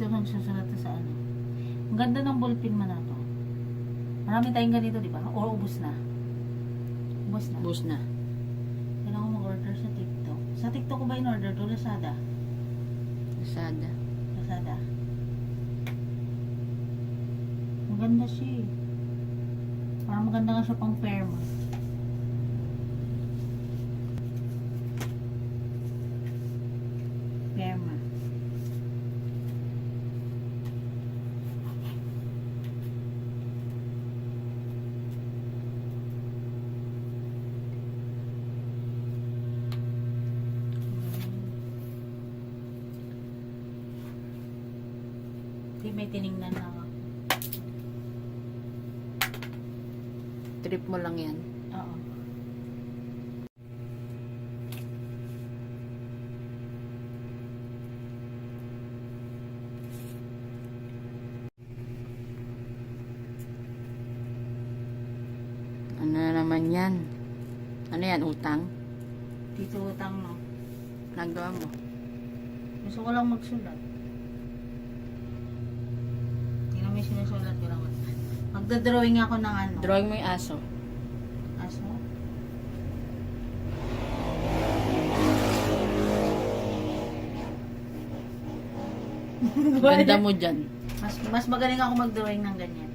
dito nagsusulat sa ano. Ang ganda ng ballpen man na to. Marami tayong ganito, di ba? O ubos na. Ubos na. Bus na. Kailangan ko mag-order sa TikTok. Sa TikTok ko ba in-order to? Lazada. Lazada. Lazada. Maganda siya eh. Parang maganda nga siya pang perma. Perma. Di may tiningnan na ako. Trip mo lang yan. Oo. Ano na naman yan? Ano yan? Utang? Dito utang no. Nagawa mo? Gusto ko lang magsulat. Tingnan mo yung sinusulat ko lang. Magdodrawing ako ng ano. Drawing mo yung aso. Aso? Ganda mo dyan. Mas magaling ako mag-drawing ng ganyan.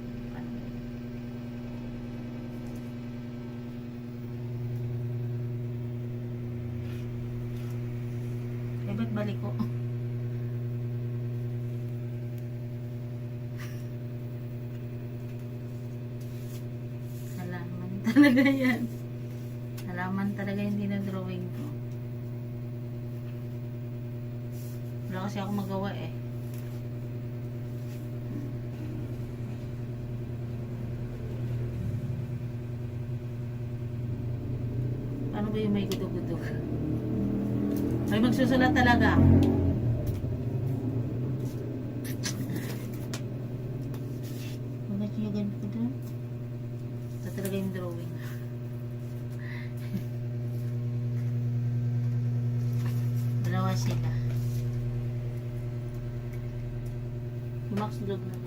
Eh, ba't balik ko? Halaman talaga yan. Halaman talaga hindi na drawing ko. Wala kasi ako magawa eh. Paano ba yung may gudog-gudog? May magsusulat talaga. Bakit yung ganito ko doon? Ito talaga yung drawing. Dalawa sila. Yung Max Vlog na.